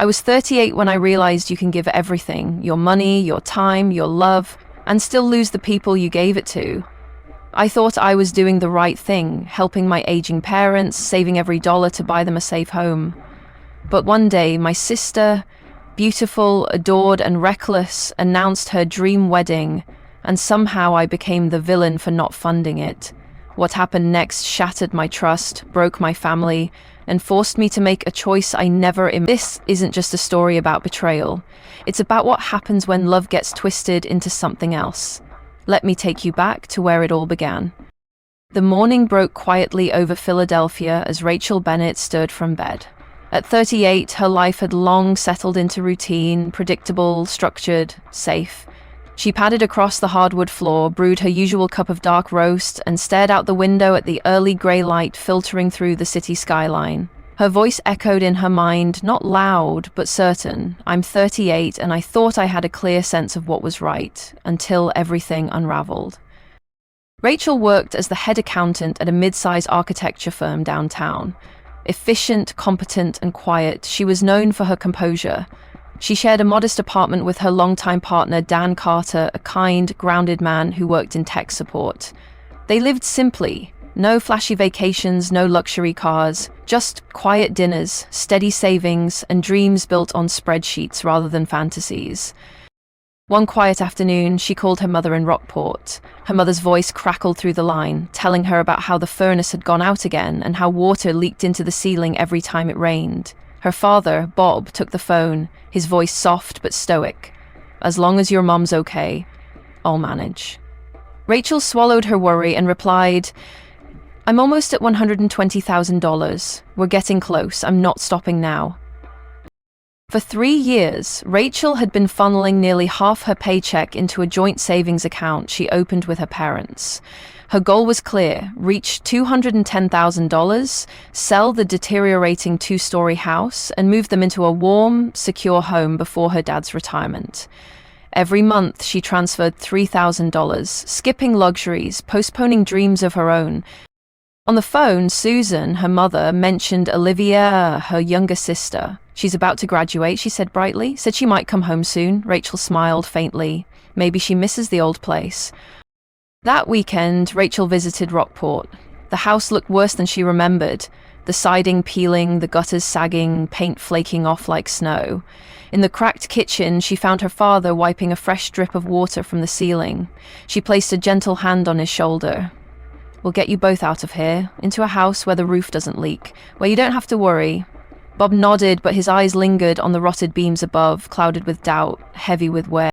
I was 38 when I realized you can give everything, your money, your time, your love, and still lose the people you gave it to. I thought I was doing the right thing, helping my aging parents, saving every dollar to buy them a safe home. But one day, my sister, beautiful, adored, and reckless, announced her dream wedding, and somehow I became the villain for not funding it. What happened next shattered my trust, broke my family, and forced me to make a choice I never imagined. This isn't just a story about betrayal. It's about what happens when love gets twisted into something else. Let me take you back to where it all began. The morning broke quietly over Philadelphia as Rachel Bennett stirred from bed. At 38, her life had long settled into routine, predictable, structured, safe. She padded across the hardwood floor, brewed her usual cup of dark roast, and stared out the window at the early grey light filtering through the city skyline. Her voice echoed in her mind, not loud, but certain. I'm 38, and I thought I had a clear sense of what was right, until everything unraveled. Rachel worked as the head accountant at a mid-size architecture firm downtown. Efficient, competent, and quiet, she was known for her composure. She shared a modest apartment with her longtime partner, Dan Carter, a kind, grounded man who worked in tech support. They lived simply. No flashy vacations, no luxury cars, just quiet dinners, steady savings, and dreams built on spreadsheets rather than fantasies. One quiet afternoon, she called her mother in Rockport. Her mother's voice crackled through the line, telling her about how the furnace had gone out again and how water leaked into the ceiling every time it rained. Her father, Bob, took the phone, his voice soft but stoic. As long as your mom's okay, I'll manage. Rachel swallowed her worry and replied, I'm almost at $120,000. We're getting close. I'm not stopping now. For 3 years, Rachel had been funneling nearly half her paycheck into a joint savings account she opened with her parents. Her goal was clear: reach $210,000, sell the deteriorating 2-story house, and move them into a warm, secure home before her dad's retirement. Every month, she transferred $3,000, skipping luxuries, postponing dreams of her own. On the phone, Susan, her mother, mentioned Olivia, her younger sister. She's about to graduate, she said brightly. Said she might come home soon. Rachel smiled faintly. Maybe she misses the old place. That weekend, Rachel visited Rockport. The house looked worse than she remembered. The siding peeling, the gutters sagging, paint flaking off like snow. In the cracked kitchen, she found her father wiping a fresh drip of water from the ceiling. She placed a gentle hand on his shoulder. We'll get you both out of here, into a house where the roof doesn't leak, where you don't have to worry. Bob nodded, but his eyes lingered on the rotted beams above, clouded with doubt, heavy with wear.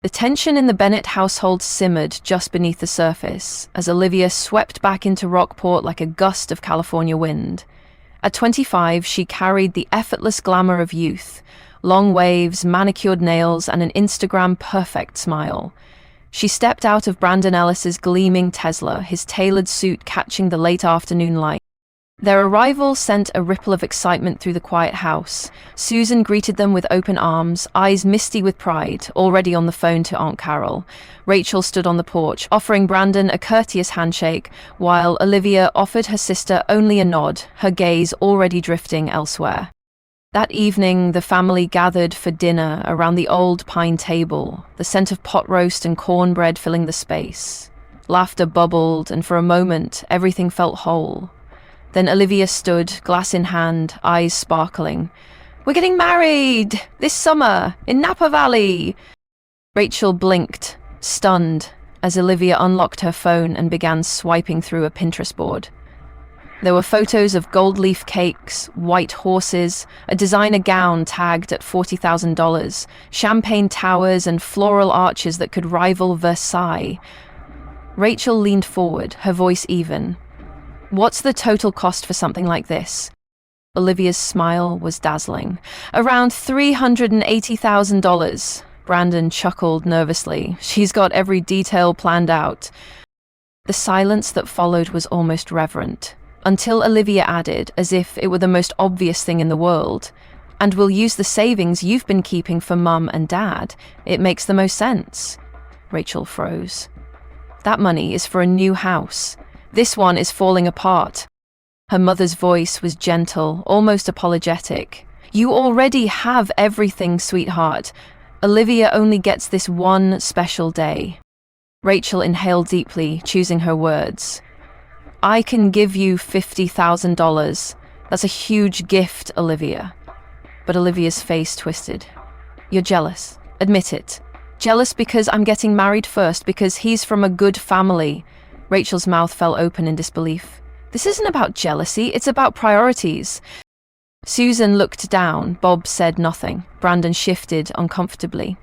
The tension in the Bennett household simmered just beneath the surface, as Olivia swept back into Rockport like a gust of California wind. At 25, she carried the effortless glamour of youth, long waves, manicured nails, and an Instagram-perfect smile. She stepped out of Brandon Ellis's gleaming Tesla, his tailored suit catching the late afternoon light. Their arrival sent a ripple of excitement through the quiet house. Susan greeted them with open arms, eyes misty with pride, already on the phone to Aunt Carol. Rachel stood on the porch, offering Brandon a courteous handshake, while Olivia offered her sister only a nod, her gaze already drifting elsewhere. That evening, the family gathered for dinner around the old pine table, the scent of pot roast and cornbread filling the space. Laughter bubbled, and for a moment, everything felt whole. Then Olivia stood, glass in hand, eyes sparkling. We're getting married! This summer! In Napa Valley! Rachel blinked, stunned, as Olivia unlocked her phone and began swiping through a Pinterest board. There were photos of gold leaf cakes, white horses, a designer gown tagged at $40,000, champagne towers and floral arches that could rival Versailles. Rachel leaned forward, her voice even. What's the total cost for something like this? Olivia's smile was dazzling. Around $380,000. Brandon chuckled nervously. She's got every detail planned out. The silence that followed was almost reverent, until Olivia added, as if it were the most obvious thing in the world, and we'll use the savings you've been keeping for Mum and Dad. It makes the most sense. Rachel froze. That money is for a new house. This one is falling apart. Her mother's voice was gentle, almost apologetic. You already have everything, sweetheart. Olivia only gets this one special day. Rachel inhaled deeply, choosing her words. I can give you $50,000. That's a huge gift, Olivia. But Olivia's face twisted. You're jealous. Admit it. Jealous because I'm getting married first, because he's from a good family. Rachel's mouth fell open in disbelief. This isn't about jealousy, it's about priorities. Susan looked down. Bob said nothing. Brandon shifted uncomfortably.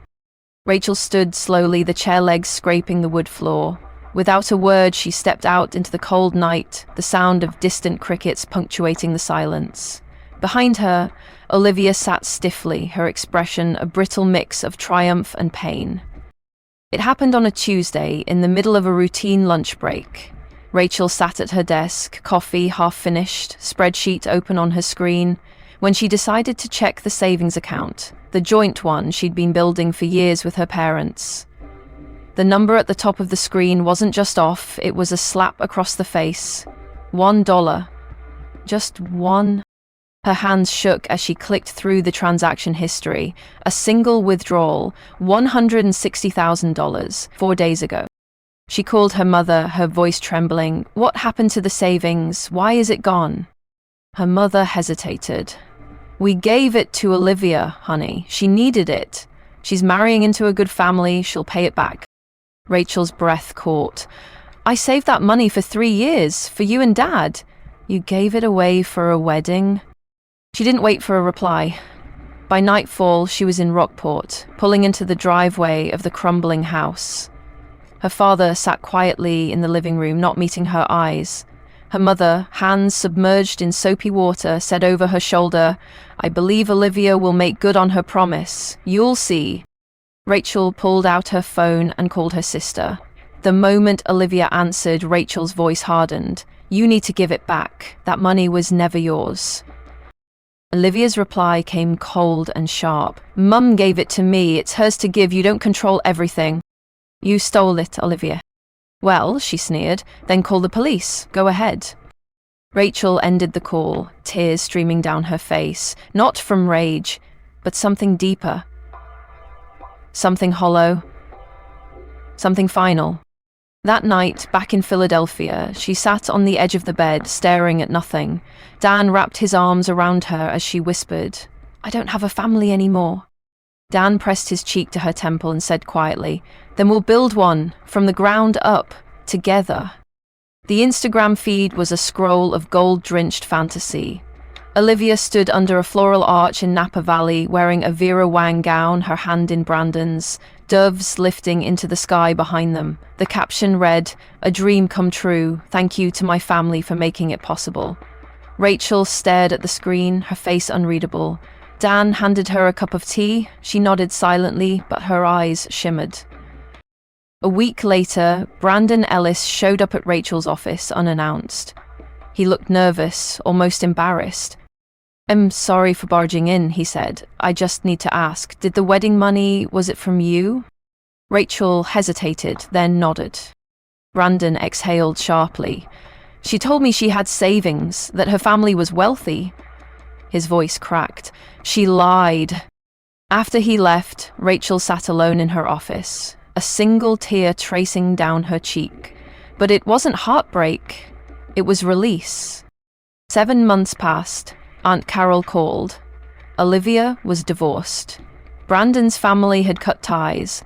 Rachel stood slowly, the chair legs scraping the wood floor. Without a word, she stepped out into the cold night, the sound of distant crickets punctuating the silence. Behind her, Olivia sat stiffly, her expression a brittle mix of triumph and pain. It happened on a Tuesday, in the middle of a routine lunch break. Rachel sat at her desk, coffee half finished, spreadsheet open on her screen, when she decided to check the savings account, the joint one she'd been building for years with her parents. The number at the top of the screen wasn't just off, it was a slap across the face. $1. Just one. Her hands shook as she clicked through the transaction history. A single withdrawal, $160,000, 4 days ago. She called her mother, her voice trembling. What happened to the savings? Why is it gone? Her mother hesitated. We gave it to Olivia, honey. She needed it. She's marrying into a good family. She'll pay it back. Rachel's breath caught. I saved that money for 3 years, for you and Dad. You gave it away for a wedding? She didn't wait for a reply. By nightfall, she was in Rockport, pulling into the driveway of the crumbling house. Her father sat quietly in the living room, not meeting her eyes. Her mother, hands submerged in soapy water, said over her shoulder, I believe Olivia will make good on her promise. You'll see. Rachel pulled out her phone and called her sister. The moment Olivia answered, Rachel's voice hardened. You need to give it back. That money was never yours. Olivia's reply came cold and sharp. Mum gave it to me. It's hers to give. You don't control everything. You stole it, Olivia. Well, she sneered, then call the police. Go ahead. Rachel ended the call, tears streaming down her face, not from rage, but something deeper. Something hollow. Something final. That night, back in Philadelphia, she sat on the edge of the bed, staring at nothing. Dan wrapped his arms around her as she whispered, I don't have a family anymore. Dan pressed his cheek to her temple and said quietly, Then we'll build one, from the ground up, together. The Instagram feed was a scroll of gold-drenched fantasy. Olivia stood under a floral arch in Napa Valley, wearing a Vera Wang gown, her hand in Brandon's, doves lifting into the sky behind them. The caption read, A dream come true. Thank you to my family for making it possible. Rachel stared at the screen, her face unreadable. Dan handed her a cup of tea. She nodded silently, but her eyes shimmered. A week later, Brandon Ellis showed up at Rachel's office unannounced. He looked nervous, almost embarrassed. I'm sorry for barging in, he said. I just need to ask, did the wedding money, was it from you? Rachel hesitated, then nodded. Brandon exhaled sharply. She told me she had savings, that her family was wealthy. His voice cracked. She lied. After he left, Rachel sat alone in her office, a single tear tracing down her cheek. But it wasn't heartbreak. It was release. 7 months passed. Aunt Carol called. Olivia was divorced. Brandon's family had cut ties.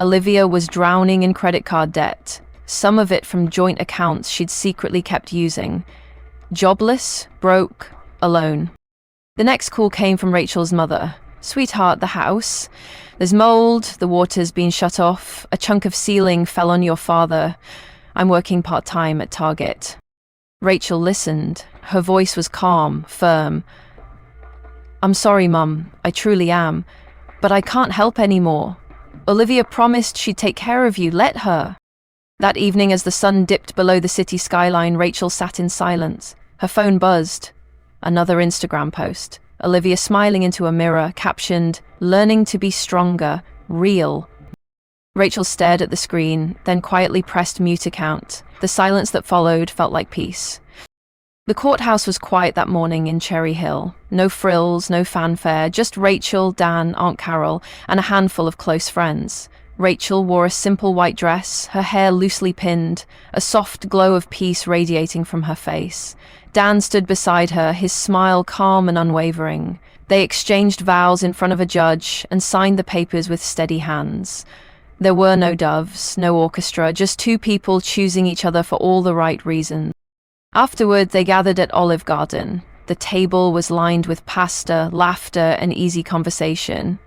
Olivia was drowning in credit card debt, some of it from joint accounts she'd secretly kept using. Jobless, broke, alone. The next call came from Rachel's mother. Sweetheart, the house. There's mold, the water's been shut off, a chunk of ceiling fell on your father. I'm working part-time at Target. Rachel listened. Her voice was calm, firm. I'm sorry, Mum. I truly am. But I can't help anymore. Olivia promised she'd take care of you. Let her. That evening, as the sun dipped below the city skyline, Rachel sat in silence. Her phone buzzed. Another Instagram post. Olivia smiling into a mirror, captioned, Learning to be stronger, real. Rachel stared at the screen, then quietly pressed mute account. The silence that followed felt like peace. The courthouse was quiet that morning in Cherry Hill. No frills, no fanfare, just Rachel, Dan, Aunt Carol, and a handful of close friends. Rachel wore a simple white dress, her hair loosely pinned, a soft glow of peace radiating from her face. Dan stood beside her, his smile calm and unwavering. They exchanged vows in front of a judge and signed the papers with steady hands. There were no doves, no orchestra, just two people choosing each other for all the right reasons. Afterward, they gathered at Olive Garden. The table was lined with pasta, laughter, and easy conversation.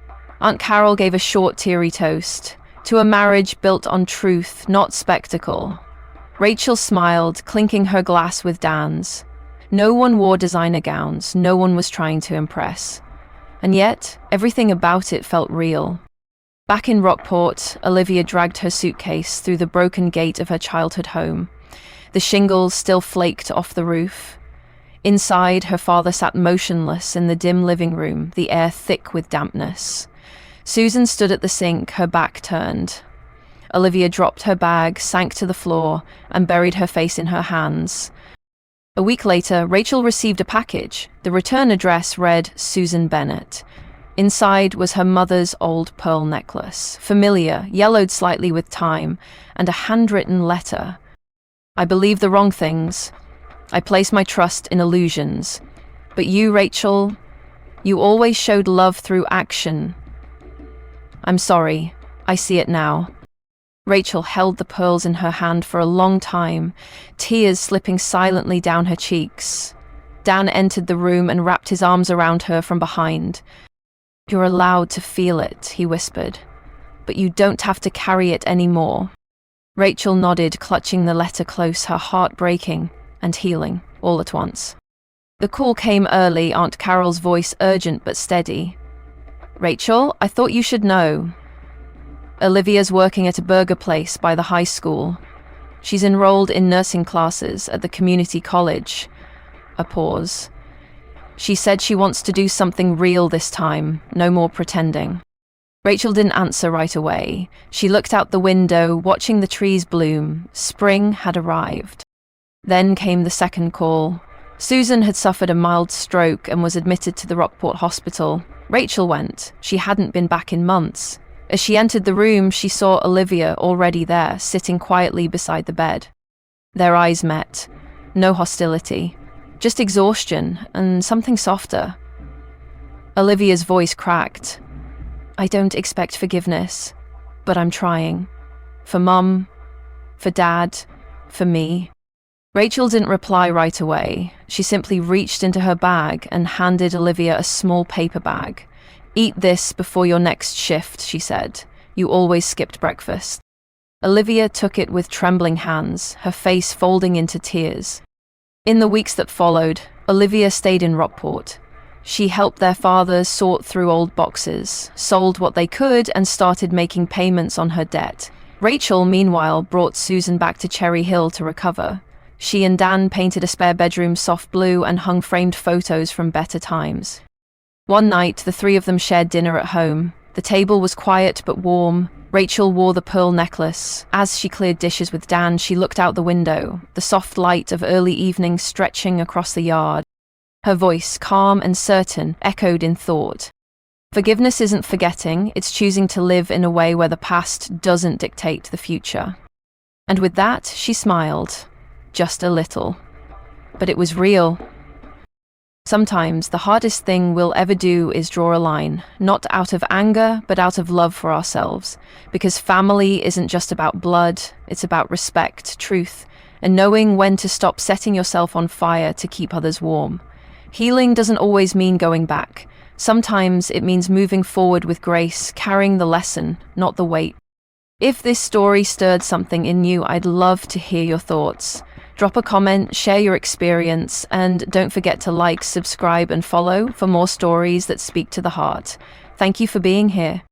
Aunt Carol gave a short, teary toast to a marriage built on truth, not spectacle. Rachel smiled, clinking her glass with Dan's. No one wore designer gowns, no one was trying to impress. And yet, everything about it felt real. Back in Rockport, Olivia dragged her suitcase through the broken gate of her childhood home. The shingles still flaked off the roof. Inside, her father sat motionless in the dim living room, the air thick with dampness. Susan stood at the sink, her back turned. Olivia dropped her bag, sank to the floor, and buried her face in her hands. A week later, Rachel received a package. The return address read Susan Bennett. Inside was her mother's old pearl necklace, familiar, yellowed slightly with time, and a handwritten letter. I believe the wrong things. I place my trust in illusions. But you, Rachel, you always showed love through action. I'm sorry. I see it now. Rachel held the pearls in her hand for a long time, tears slipping silently down her cheeks. Dan entered the room and wrapped his arms around her from behind. You're allowed to feel it, he whispered, but you don't have to carry it anymore. Rachel nodded, clutching the letter close, her heart breaking and healing all at once. The call came early, Aunt Carol's voice urgent but steady. Rachel, I thought you should know. Olivia's working at a burger place by the high school. She's enrolled in nursing classes at the community college. A pause. She said she wants to do something real this time, no more pretending. Rachel didn't answer right away. She looked out the window, watching the trees bloom. Spring had arrived. Then came the second call. Susan had suffered a mild stroke and was admitted to the Rockport hospital. Rachel went. She hadn't been back in months. As she entered the room, she saw Olivia already there, sitting quietly beside the bed. Their eyes met. No hostility. Just exhaustion and something softer. Olivia's voice cracked. I don't expect forgiveness, but I'm trying. For Mum, for Dad, for me. Rachel didn't reply right away. She simply reached into her bag and handed Olivia a small paper bag. Eat this before your next shift, she said. You always skipped breakfast. Olivia took it with trembling hands, her face folding into tears. In the weeks that followed, Olivia stayed in Rockport. She helped their father sort through old boxes, sold what they could, and started making payments on her debt. Rachel, meanwhile, brought Susan back to Cherry Hill to recover. She and Dan painted a spare bedroom soft blue and hung framed photos from better times. One night, the three of them shared dinner at home. The table was quiet but warm. Rachel wore the pearl necklace. As she cleared dishes with Dan, she looked out the window, the soft light of early evening stretching across the yard. Her voice, calm and certain, echoed in thought. Forgiveness isn't forgetting, it's choosing to live in a way where the past doesn't dictate the future. And with that, she smiled. Just a little. But it was real. Sometimes the hardest thing we'll ever do is draw a line, not out of anger, but out of love for ourselves. Because family isn't just about blood, it's about respect, truth, and knowing when to stop setting yourself on fire to keep others warm. Healing doesn't always mean going back. Sometimes it means moving forward with grace, carrying the lesson, not the weight. If this story stirred something in you, I'd love to hear your thoughts. Drop a comment, share your experience, and don't forget to like, subscribe, and follow for more stories that speak to the heart. Thank you for being here.